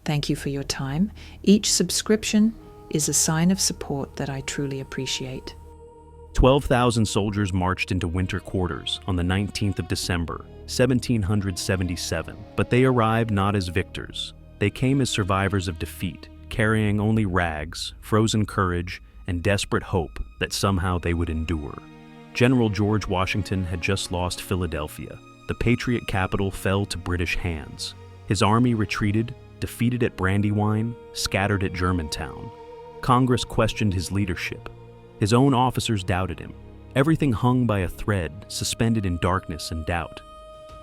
Thank you for your time. Each subscription is a sign of support that I truly appreciate. 12,000 soldiers marched into winter quarters on the 19th of December, 1777, but they arrived not as victors. They came as survivors of defeat, carrying only rags, frozen courage, and desperate hope that somehow they would endure. General George Washington had just lost Philadelphia. The Patriot capital fell to British hands. His army retreated, defeated at Brandywine, scattered at Germantown. Congress questioned his leadership. His own officers doubted him. Everything hung by a thread, suspended in darkness and doubt.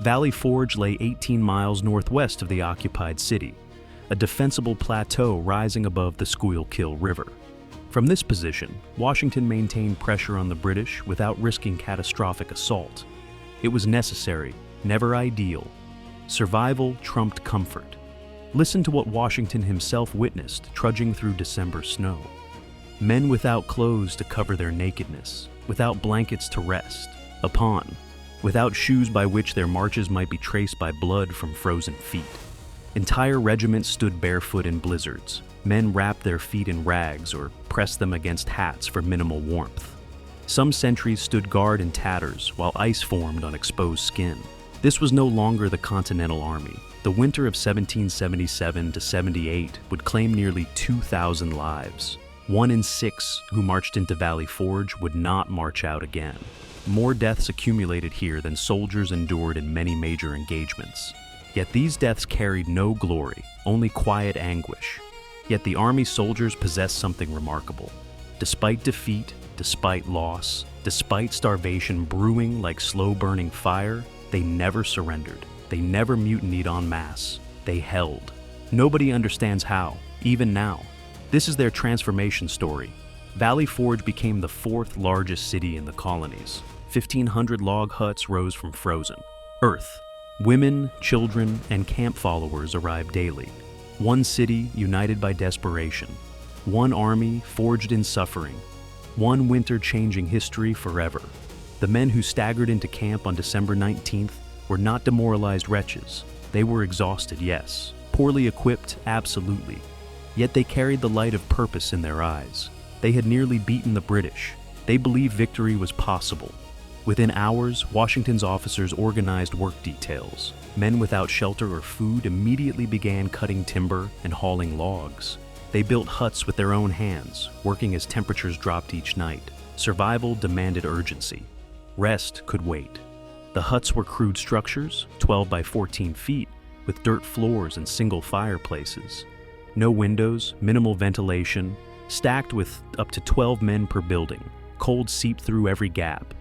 Valley Forge lay 18 miles northwest of the occupied city, a defensible plateau rising above the Schuylkill River. From this position, Washington maintained pressure on the British without risking catastrophic assault. It was necessary, never ideal. Survival trumped comfort. Listen to what Washington himself witnessed trudging through December snow. Men without clothes to cover their nakedness, without blankets to rest upon, without shoes by which their marches might be traced by blood from frozen feet. Entire regiments stood barefoot in blizzards. Men wrapped their feet in rags or pressed them against hats for minimal warmth. Some sentries stood guard in tatters while ice formed on exposed skin. This was no longer the Continental Army. The winter of 1777 to 78 would claim nearly 2,000 lives. 1 in 6 who marched into Valley Forge would not march out again. More deaths accumulated here than soldiers endured in many major engagements. Yet these deaths carried no glory, only quiet anguish. Yet the Army soldiers possessed something remarkable. Despite defeat, despite loss, despite starvation brewing like slow-burning fire, they never surrendered. They never mutinied en masse. They held. Nobody understands how, even now. This is their transformation story. Valley Forge became the 4th largest city in the colonies. 1,500 log huts rose from frozen earth. Women, children, and camp followers arrived daily. One city united by desperation. One army forged in suffering. One winter changing history forever. The men who staggered into camp on December 19th were not demoralized wretches. They were exhausted, yes. Poorly equipped, absolutely. Yet they carried the light of purpose in their eyes. They had nearly beaten the British. They believed victory was possible. Within hours, Washington's officers organized work details. Men without shelter or food immediately began cutting timber and hauling logs. They built huts with their own hands, working as temperatures dropped each night. Survival demanded urgency. Rest could wait. The huts were crude structures, 12 by 14 feet, with dirt floors and single fireplaces. No windows, minimal ventilation, stacked with up to 12 men per building. Cold seeped through every gap.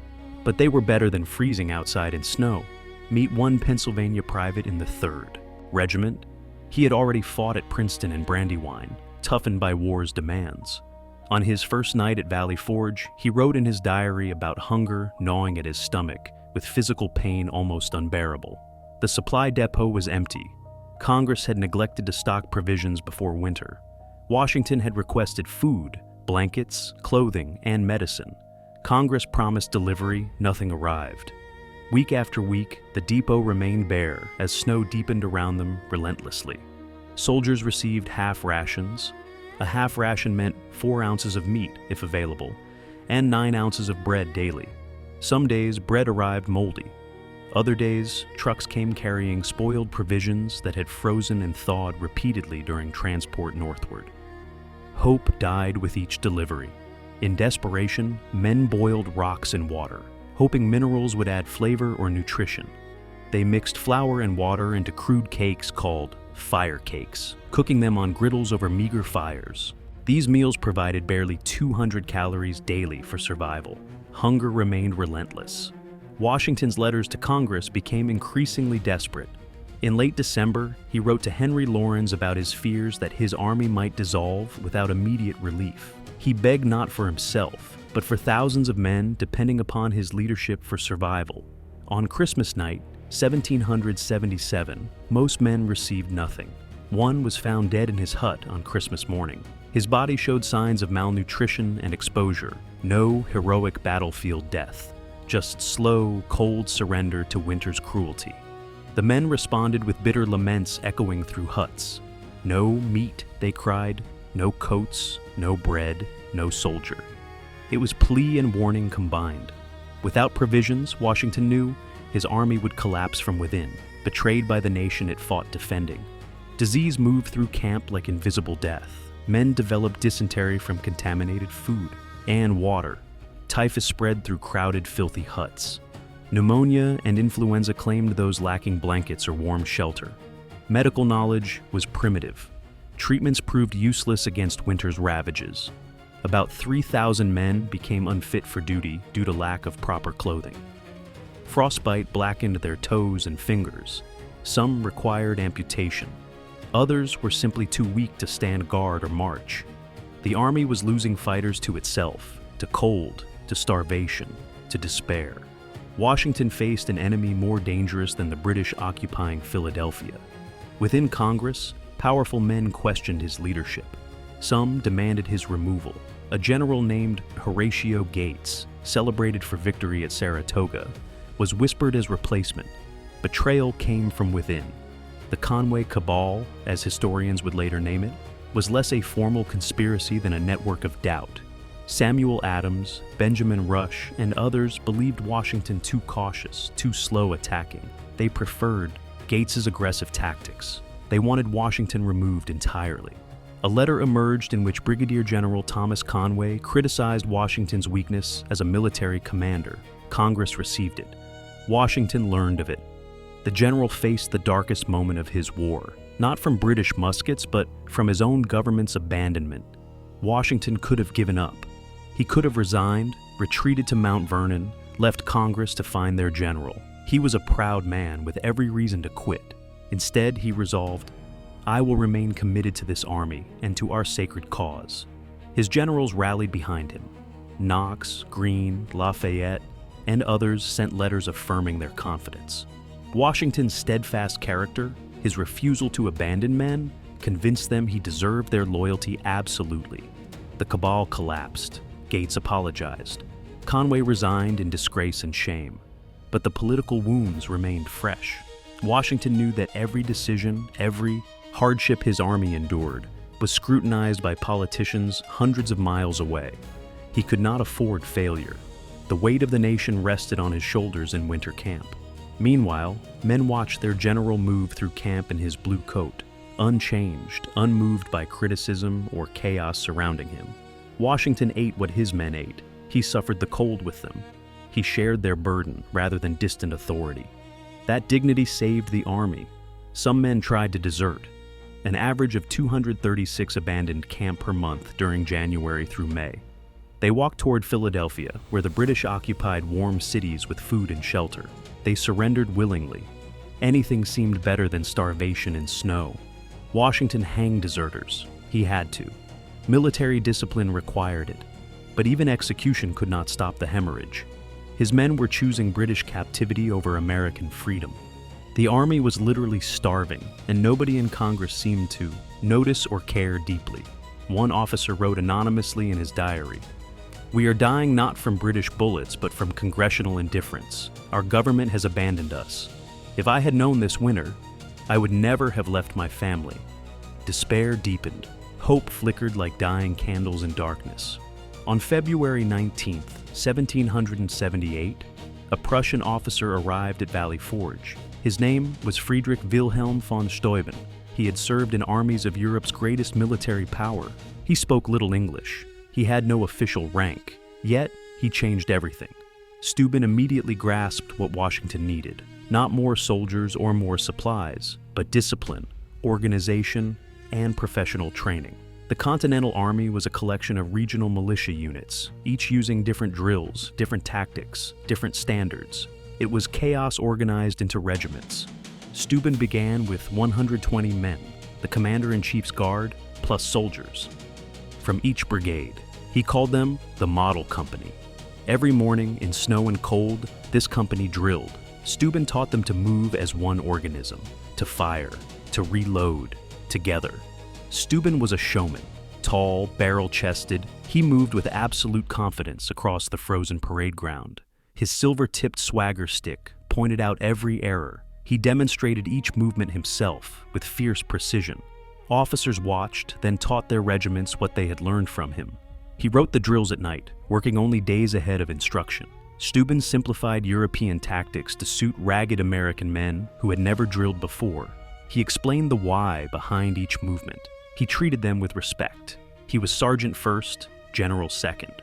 But they were better than freezing outside in snow. Meet one Pennsylvania private in the 3rd Regiment. He had already fought at Princeton and Brandywine, toughened by war's demands. On his first night at Valley Forge, he wrote in his diary about hunger gnawing at his stomach, with physical pain almost unbearable. The supply depot was empty. Congress had neglected to stock provisions before winter. Washington had requested food, blankets, clothing, and medicine. Congress promised delivery, nothing arrived. Week after week, the depot remained bare as snow deepened around them relentlessly. Soldiers received half rations. A half ration meant 4 ounces of meat, if available, and 9 ounces of bread daily. Some days, bread arrived moldy. Other days, trucks came carrying spoiled provisions that had frozen and thawed repeatedly during transport northward. Hope died with each delivery. In desperation, men boiled rocks in water, hoping minerals would add flavor or nutrition. They mixed flour and water into crude cakes called fire cakes, cooking them on griddles over meager fires. These meals provided barely 200 calories daily for survival. Hunger remained relentless. Washington's letters to Congress became increasingly desperate. In late December, he wrote to Henry Laurens about his fears that his army might dissolve without immediate relief. He begged not for himself, but for thousands of men depending upon his leadership for survival. On Christmas night, 1777, most men received nothing. One was found dead in his hut on Christmas morning. His body showed signs of malnutrition and exposure. No heroic battlefield death, just slow, cold surrender to winter's cruelty. The men responded with bitter laments echoing through huts. No meat, they cried, no coats, no bread, no soldier. It was plea and warning combined. Without provisions, Washington knew his army would collapse from within, betrayed by the nation it fought defending. Disease moved through camp like invisible death. Men developed dysentery from contaminated food and water. Typhus spread through crowded, filthy huts. Pneumonia and influenza claimed those lacking blankets or warm shelter. Medical knowledge was primitive. Treatments proved useless against winter's ravages. About 3,000 men became unfit for duty due to lack of proper clothing. Frostbite blackened their toes and fingers. Some required amputation. Others were simply too weak to stand guard or march. The army was losing fighters to itself, to cold, to starvation, to despair. Washington faced an enemy more dangerous than the British occupying Philadelphia. Within Congress, powerful men questioned his leadership. Some demanded his removal. A general named Horatio Gates, celebrated for victory at Saratoga, was whispered as replacement. Betrayal came from within. The Conway Cabal, as historians would later name it, was less a formal conspiracy than a network of doubt. Samuel Adams, Benjamin Rush, and others believed Washington too cautious, too slow attacking. They preferred Gates's aggressive tactics. They wanted Washington removed entirely. A letter emerged in which Brigadier General Thomas Conway criticized Washington's weakness as a military commander. Congress received it. Washington learned of it. The general faced the darkest moment of his war, not from British muskets, but from his own government's abandonment. Washington could have given up. He could have resigned, retreated to Mount Vernon, left Congress to find their general. He was a proud man with every reason to quit. Instead, he resolved, "I will remain committed to this army and to our sacred cause." His generals rallied behind him. Knox, Greene, Lafayette, and others sent letters affirming their confidence. Washington's steadfast character, his refusal to abandon men, convinced them he deserved their loyalty absolutely. The cabal collapsed. Gates apologized. Conway resigned in disgrace and shame. But the political wounds remained fresh. Washington knew that every decision, every hardship his army endured, was scrutinized by politicians hundreds of miles away. He could not afford failure. The weight of the nation rested on his shoulders in winter camp. Meanwhile, men watched their general move through camp in his blue coat, unchanged, unmoved by criticism or chaos surrounding him. Washington ate what his men ate. He suffered the cold with them. He shared their burden rather than distant authority. That dignity saved the army. Some men tried to desert. An average of 236 abandoned camp per month during January through May. They walked toward Philadelphia, where the British occupied warm cities with food and shelter. They surrendered willingly. Anything seemed better than starvation and snow. Washington hanged deserters. He had to. Military discipline required it. But even execution could not stop the hemorrhage. His men were choosing British captivity over American freedom. The army was literally starving, and nobody in Congress seemed to notice or care deeply. One officer wrote anonymously in his diary, "We are dying not from British bullets, but from congressional indifference. Our government has abandoned us. If I had known this winter, I would never have left my family." Despair deepened. Hope flickered like dying candles in darkness. On February 19th, 1778, a Prussian officer arrived at Valley Forge. His name was Friedrich Wilhelm von Steuben. He had served in armies of Europe's greatest military power. He spoke little English. He had no official rank. Yet, he changed everything. Steuben immediately grasped what Washington needed. Not more soldiers or more supplies, but discipline, organization, and professional training. The Continental Army was a collection of regional militia units, each using different drills, different tactics, different standards. It was chaos organized into regiments. Steuben began with 120 men, the commander-in-chief's guard, plus soldiers from each brigade. He called them the Model Company. Every morning, in snow and cold, this company drilled. Steuben taught them to move as one organism, to fire, to reload, together. Steuben was a showman. Tall, barrel-chested, he moved with absolute confidence across the frozen parade ground. His silver-tipped swagger stick pointed out every error. He demonstrated each movement himself with fierce precision. Officers watched, then taught their regiments what they had learned from him. He wrote the drills at night, working only days ahead of instruction. Steuben simplified European tactics to suit ragged American men who had never drilled before. He explained the why behind each movement. He treated them with respect. He was sergeant first, general second.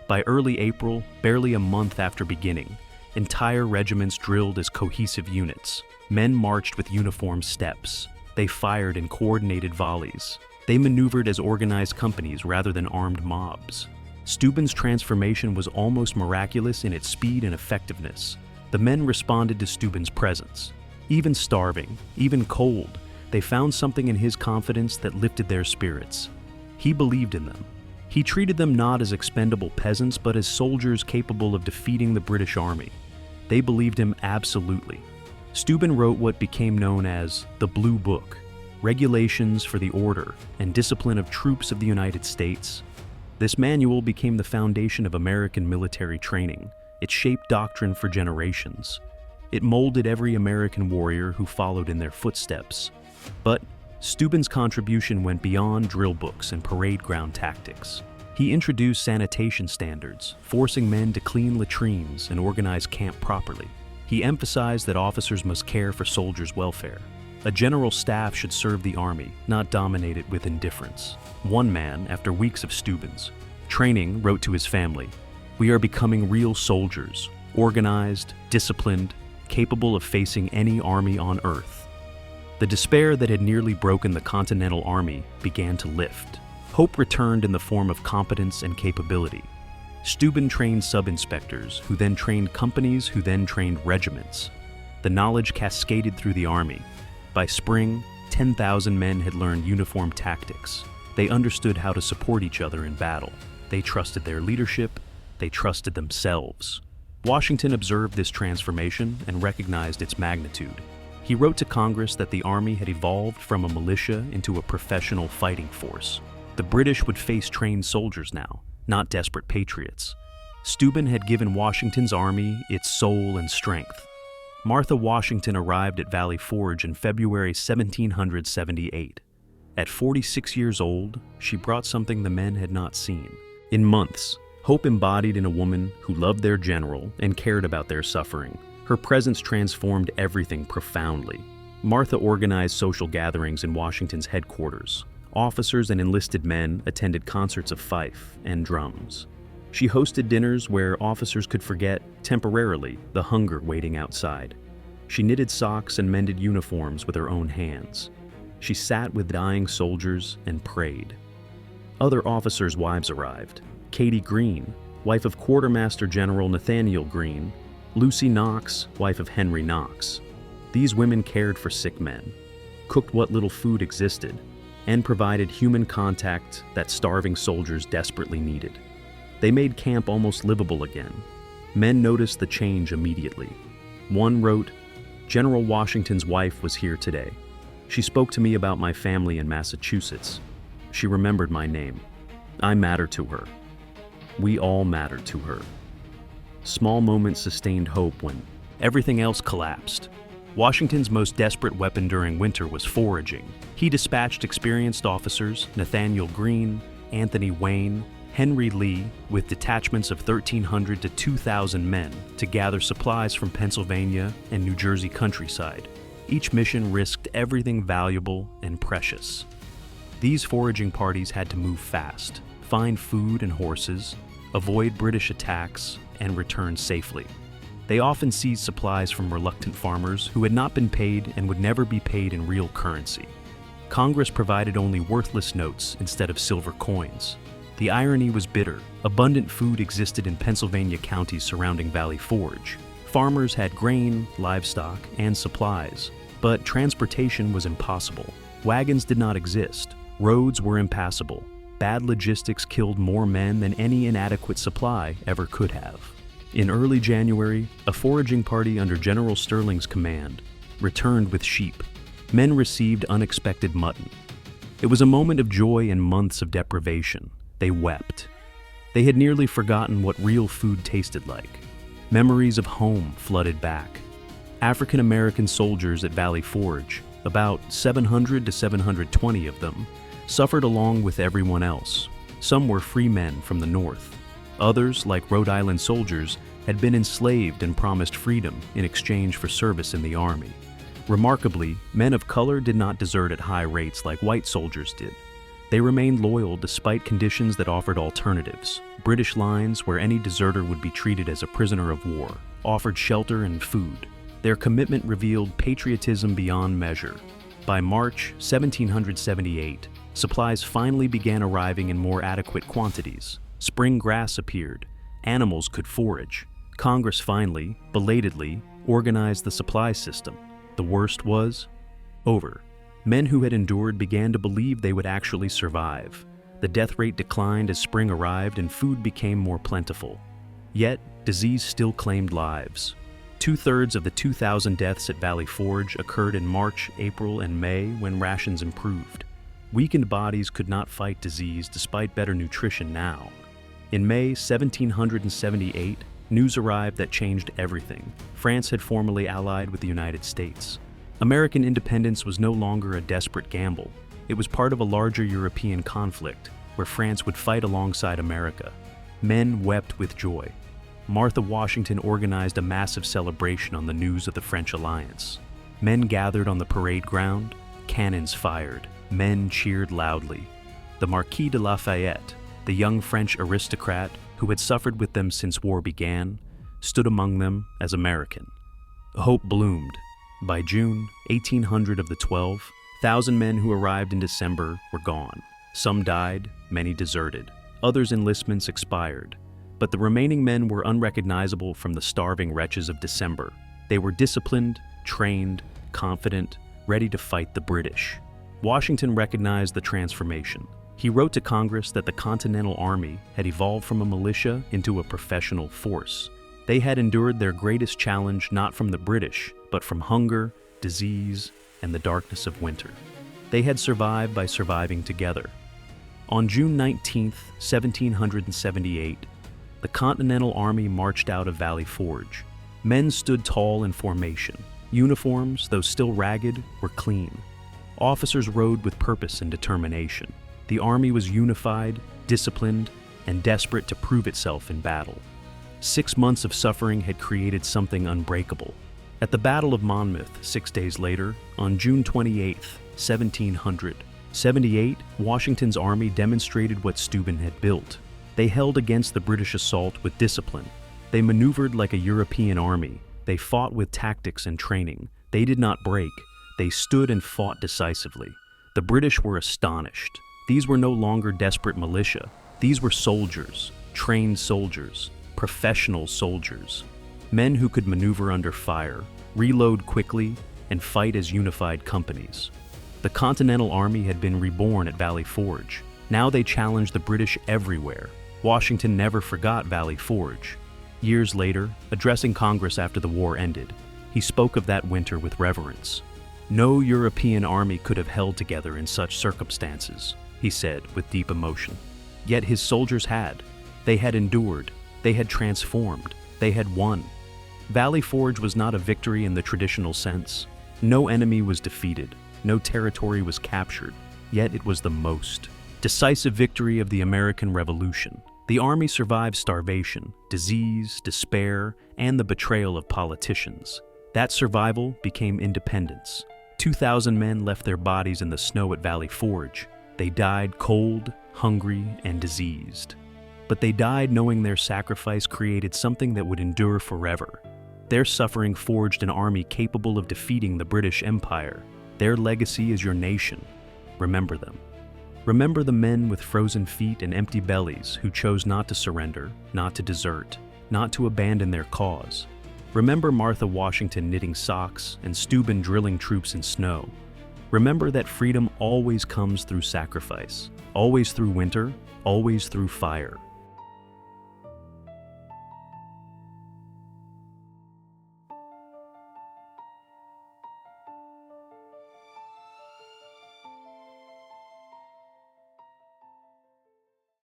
By early April, barely a month after beginning, entire regiments drilled as cohesive units. Men marched with uniform steps. They fired in coordinated volleys. They maneuvered as organized companies rather than armed mobs. Steuben's transformation was almost miraculous in its speed and effectiveness. The men responded to Steuben's presence. Even starving, even cold, they found something in his confidence that lifted their spirits. He believed in them. He treated them not as expendable peasants, but as soldiers capable of defeating the British Army. They believed him absolutely. Steuben wrote what became known as the Blue Book, Regulations for the Order and Discipline of Troops of the United States. This manual became the foundation of American military training. It shaped doctrine for generations. It molded every American warrior who followed in their footsteps. But Steuben's contribution went beyond drill books and parade ground tactics. He introduced sanitation standards, forcing men to clean latrines and organize camp properly. He emphasized that officers must care for soldiers' welfare. A general staff should serve the army, not dominate it with indifference. One man, after weeks of Steuben's training, wrote to his family, "We are becoming real soldiers, organized, disciplined, capable of facing any army on earth." The despair that had nearly broken the Continental Army began to lift. Hope returned in the form of competence and capability. Steuben trained sub-inspectors, who then trained companies, who then trained regiments. The knowledge cascaded through the army. By spring, 10,000 men had learned uniform tactics. They understood how to support each other in battle. They trusted their leadership. They trusted themselves. Washington observed this transformation and recognized its magnitude. He wrote to Congress that the Army had evolved from a militia into a professional fighting force. The British would face trained soldiers now, not desperate patriots. Steuben had given Washington's army its soul and strength. Martha Washington arrived at Valley Forge in February 1778. At 46 years old, she brought something the men had not seen. In months, hope embodied in a woman who loved their general and cared about their suffering. Her presence transformed everything profoundly. Martha organized social gatherings in Washington's headquarters. Officers and enlisted men attended concerts of fife and drums. She hosted dinners where officers could forget, temporarily, the hunger waiting outside. She knitted socks and mended uniforms with her own hands. She sat with dying soldiers and prayed. Other officers' wives arrived. Katie Green, wife of Quartermaster General Nathaniel Green, Lucy Knox, wife of Henry Knox. These women cared for sick men, cooked what little food existed, and provided human contact that starving soldiers desperately needed. They made camp almost livable again. Men noticed the change immediately. One wrote, "General Washington's wife was here today. She spoke to me about my family in Massachusetts. She remembered my name. I matter to her. We all matter to her." Small moments sustained hope when everything else collapsed. Washington's most desperate weapon during winter was foraging. He dispatched experienced officers, Nathaniel Greene, Anthony Wayne, Henry Lee, with detachments of 1,300 to 2,000 men to gather supplies from Pennsylvania and New Jersey countryside. Each mission risked everything valuable and precious. These foraging parties had to move fast, find food and horses, avoid British attacks, and return safely. They often seized supplies from reluctant farmers who had not been paid and would never be paid in real currency. Congress provided only worthless notes instead of silver coins. The irony was bitter. Abundant food existed in Pennsylvania counties surrounding Valley Forge. Farmers had grain, livestock, and supplies, but transportation was impossible. Wagons did not exist. Roads were impassable. Bad logistics killed more men than any inadequate supply ever could have. In early January, a foraging party under General Sterling's command returned with sheep. Men received unexpected mutton. It was a moment of joy and months of deprivation. They wept. They had nearly forgotten what real food tasted like. Memories of home flooded back. African American soldiers at Valley Forge About 700 to 720 of them suffered along with everyone else. Some were free men from the north. Others, like Rhode Island soldiers, had been enslaved and promised freedom in exchange for service in the army. Remarkably, men of color did not desert at high rates like white soldiers did. They remained loyal despite conditions that offered alternatives. British lines where any deserter would be treated as a prisoner of war, offered shelter and food. Their commitment revealed patriotism beyond measure. By March 1778, supplies finally began arriving in more adequate quantities. Spring grass appeared. Animals could forage. Congress finally, belatedly, organized the supply system. The worst was over. Men who had endured began to believe they would actually survive. The death rate declined as spring arrived and food became more plentiful. Yet, disease still claimed lives. 2/3 of the 2,000 deaths at Valley Forge occurred in March, April, and May when rations improved. Weakened bodies could not fight disease despite better nutrition now. In May 1778, news arrived that changed everything. France had formally allied with the United States. American independence was no longer a desperate gamble. It was part of a larger European conflict, where France would fight alongside America. Men wept with joy. Martha Washington organized a massive celebration on the news of the French alliance. Men gathered on the parade ground, cannons fired, men cheered loudly. The Marquis de Lafayette, the young French aristocrat who had suffered with them since war began, stood among them as American. Hope bloomed. By June, 1,800 of the 12,000 men who arrived in December were gone. Some died, many deserted. Others' enlistments expired. But the remaining men were unrecognizable from the starving wretches of December. They were disciplined, trained, confident, ready to fight the British. Washington recognized the transformation. He wrote to Congress that the Continental Army had evolved from a militia into a professional force. They had endured their greatest challenge not from the British, but from hunger, disease, and the darkness of winter. They had survived by surviving together. On June 19, 1778, the Continental Army marched out of Valley Forge. Men stood tall in formation. Uniforms, though still ragged, were clean. Officers rode with purpose and determination. The army was unified, disciplined, and desperate to prove itself in battle. 6 months of suffering had created something unbreakable. At the Battle of Monmouth 6 days later, on June 28, 1778, Washington's army demonstrated what Steuben had built. They held against the British assault with discipline. They maneuvered like a European army. They fought with tactics and training. They did not break. They stood and fought decisively. The British were astonished. These were no longer desperate militia. These were soldiers, trained soldiers, professional soldiers, men who could maneuver under fire, reload quickly, and fight as unified companies. The Continental Army had been reborn at Valley Forge. Now they challenged the British everywhere. Washington never forgot Valley Forge. Years later, addressing Congress after the war ended, he spoke of that winter with reverence. "No European army could have held together in such circumstances," he said with deep emotion. Yet his soldiers had. They had endured. They had transformed. They had won. Valley Forge was not a victory in the traditional sense. No enemy was defeated. No territory was captured. Yet it was the most decisive victory of the American Revolution. The army survived starvation, disease, despair, and the betrayal of politicians. That survival became independence. 2,000 men left their bodies in the snow at Valley Forge. They died cold, hungry, and diseased. But they died knowing their sacrifice created something that would endure forever. Their suffering forged an army capable of defeating the British Empire. Their legacy is your nation. Remember them. Remember the men with frozen feet and empty bellies who chose not to surrender, not to desert, not to abandon their cause. Remember Martha Washington knitting socks and Steuben drilling troops in snow. Remember that freedom always comes through sacrifice, always through winter, always through fire.